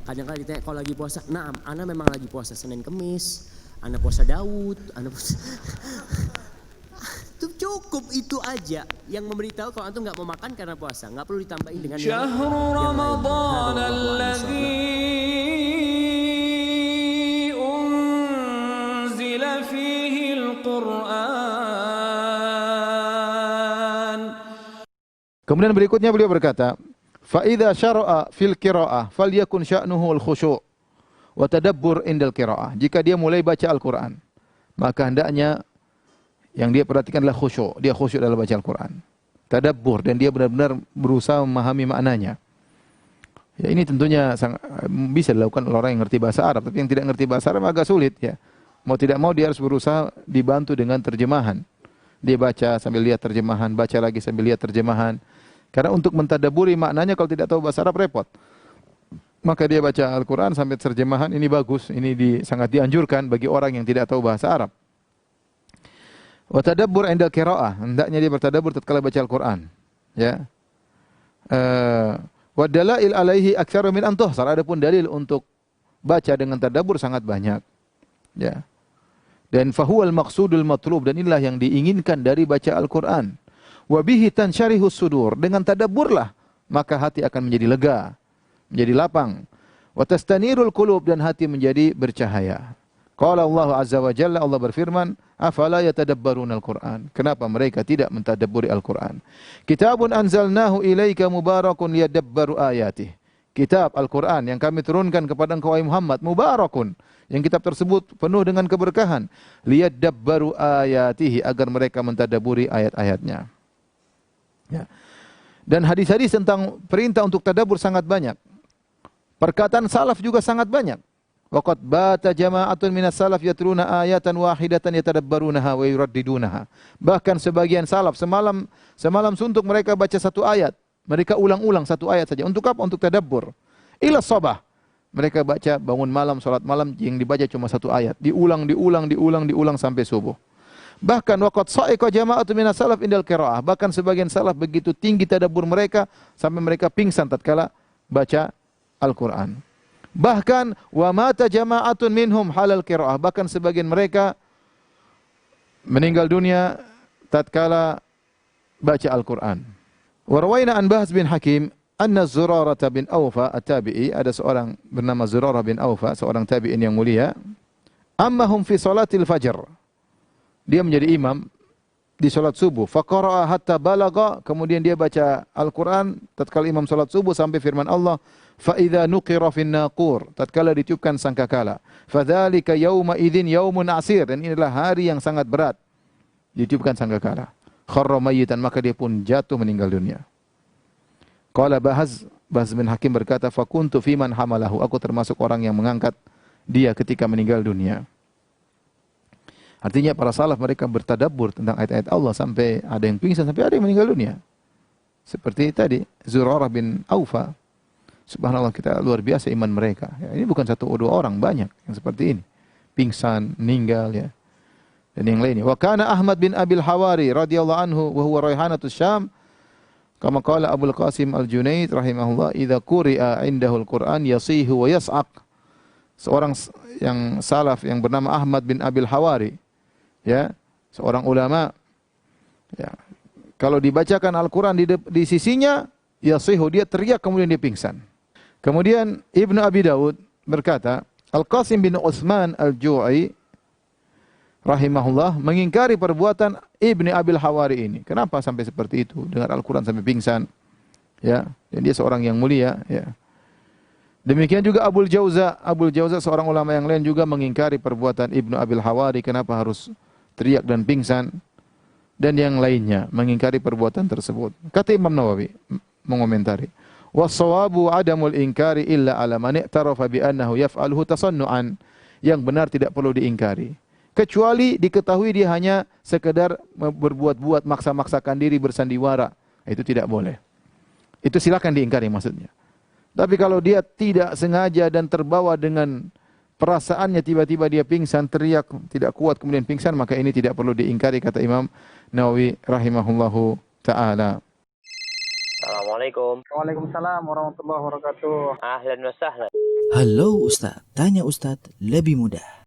Kadang-kadang ditanya kalau lagi puasa, nah, ana memang lagi puasa Senin Kemis, ana puasa Daud, ana puasa itu cukup itu aja yang memberitahu kalau antum nggak mau makan karena puasa, nggak perlu ditambahin dengan yang Kemudian berikutnya beliau berkata, fa idza syara'a fil qira'ah falyakun sya'nuhu al-khusyu' wa tadabbur indal qira'ah. Jika dia mulai baca Al-Qur'an, maka hendaknya yang dia perhatikan adalah khusyuk. Dia khusyuk dalam baca Al-Quran. Tadabbur, dan dia benar-benar berusaha memahami maknanya. Ya, ini tentunya bisa dilakukan oleh orang yang ngerti bahasa Arab. Tapi yang tidak ngerti bahasa Arab agak sulit. Ya. Mau tidak mau dia harus berusaha dibantu dengan terjemahan. Dia baca sambil lihat terjemahan, baca lagi sambil lihat terjemahan. Karena untuk mentadaburi maknanya kalau tidak tahu bahasa Arab repot. Maka dia baca Al-Quran sambil terjemahan, ini bagus. Ini sangat dianjurkan bagi orang yang tidak tahu bahasa Arab. Wa tadabbur 'inda qiraa'ah, hendaknya dia bertadabbur tatkala baca Al-Qur'an. Ya. Wa dalail 'alaihi aktsaru min an tuhsar. Adapun dalil untuk baca dengan tadabbur sangat banyak. Ya. Dan fahuwal maqsudul matlub, dan inilah yang diinginkan dari baca Al-Qur'an. Wa bihi tansyarihus sudur, dengan tadabburlah maka hati akan menjadi lega, menjadi lapang. Wa tastanirul qulub, dan hati menjadi bercahaya. Qala Allah Azza wa Jalla, Allah berfirman, afala yatadabbaruna al-Qur'an. Kenapa mereka tidak mentadabburi Al-Qur'an? Kitabun anzalnahu ilaika mubarakun liyadabbaru ayatih. Kitab Al-Qur'an yang kami turunkan kepada engkau wahai Muhammad, mubarakun. Yang kitab tersebut penuh dengan keberkahan. Liyadabbaru ayatihi, agar mereka mentadabburi ayat-ayatnya. Ya. Dan hadis-hadis tentang perintah untuk tadabbur sangat banyak. Perkataan salaf juga sangat banyak. Waqad bata jama'atun minas salaf yatruna ayatan wahidatan yatadabbarunaha wa yuraddidunaha. Bahkan sebagian salaf semalam suntuk mereka baca satu ayat. Mereka ulang-ulang satu ayat saja. Untuk apa? Untuk tadabbur. Ila sabah. Mereka baca bangun malam, salat malam yang dibaca cuma satu ayat. Diulang sampai subuh. Bahkan waqad sa'iqa jama'atun minas salaf indal qiraah. Bahkan sebagian salaf begitu tinggi tadabbur mereka sampai mereka pingsan tatkala baca Al-Qur'an. Bahkan wa mata jama'atun minhum halal qiraah, bahkan sebagian mereka meninggal dunia tatkala baca Al-Qur'an. Wa rawaina an Bahz bin Hakim anna Zurarah bin Awfa at-tabi'i, ada seorang bernama Zurarah bin Awfa, seorang tabi'in yang mulia, ammahum fi salatil fajr. Dia menjadi imam di salat subuh. Faqara'a hatta balagha, kemudian dia baca Al-Qur'an tatkala imam salat subuh sampai firman Allah, fa idza nuqira fin naqur, tatkala ditiupkan sangkakala, fadzalika yauma idzin yaumun asir, dan inilah hari yang sangat berat. Ditiupkan sangkakala, kharra mayyitan, maka dia pun jatuh meninggal dunia. Qala Bahz bin Hakim berkata, fa kuntu fi man hamalahu, aku termasuk orang yang mengangkat dia ketika meninggal dunia. Artinya para salaf mereka bertadabbur tentang ayat-ayat Allah sampai ada yang pingsan, sampai ada yang meninggal dunia. Seperti tadi Zurarah bin Awfa. Subhanallah, kita luar biasa iman mereka. Ya, ini bukan satu atau dua orang, banyak yang seperti ini. Pingsan, meninggal, ya. Dan yang lainnya. Wa kana Ahmad bin Abil Hawari radhiyallahu anhu wa huwa raihanatus Syam. Kama qala Abul Qasim Al-Junaid rahimahullah, idza quri'a indahu al-Qur'an yasihu wa yas'aq. Seorang yang salaf yang bernama Ahmad bin Abil Hawari, ya, seorang ulama, ya. Kalau dibacakan Al-Qur'an di sisinya, yasihu, dia teriak kemudian dia pingsan. Kemudian Ibnu Abi Daud berkata, Al-Qasim bin Utsman Al-Ju'i rahimahullah mengingkari perbuatan Ibnu Abil Hawari ini. Kenapa sampai seperti itu? Dengar Al-Quran sampai pingsan. Ya, dan dia seorang yang mulia. Ya. Demikian juga Abul Jauza seorang ulama yang lain juga mengingkari perbuatan Ibnu Abil Hawari. Kenapa harus teriak dan pingsan? Dan yang lainnya mengingkari perbuatan tersebut. Kata Imam Nawawi mengomentari, was-shawabu adamul inkari illa ala man i'tarafa bi annahu yaf'aluhu tasannu'an. Yang benar tidak perlu diingkari, kecuali diketahui dia hanya sekedar berbuat-buat, maksa-maksakan diri, bersandiwara. Itu tidak boleh. Itu silakan diingkari maksudnya. Tapi kalau dia tidak sengaja dan terbawa dengan perasaannya, tiba-tiba dia pingsan, teriak, tidak kuat kemudian pingsan, maka ini tidak perlu diingkari, kata Imam Nawawi rahimahullahu ta'ala. Assalamualaikum. Waalaikumsalam warahmatullahi wabarakatuh. Ahlan wa sahlan. Halo Ustadz, tanya Ustadz lebih mudah.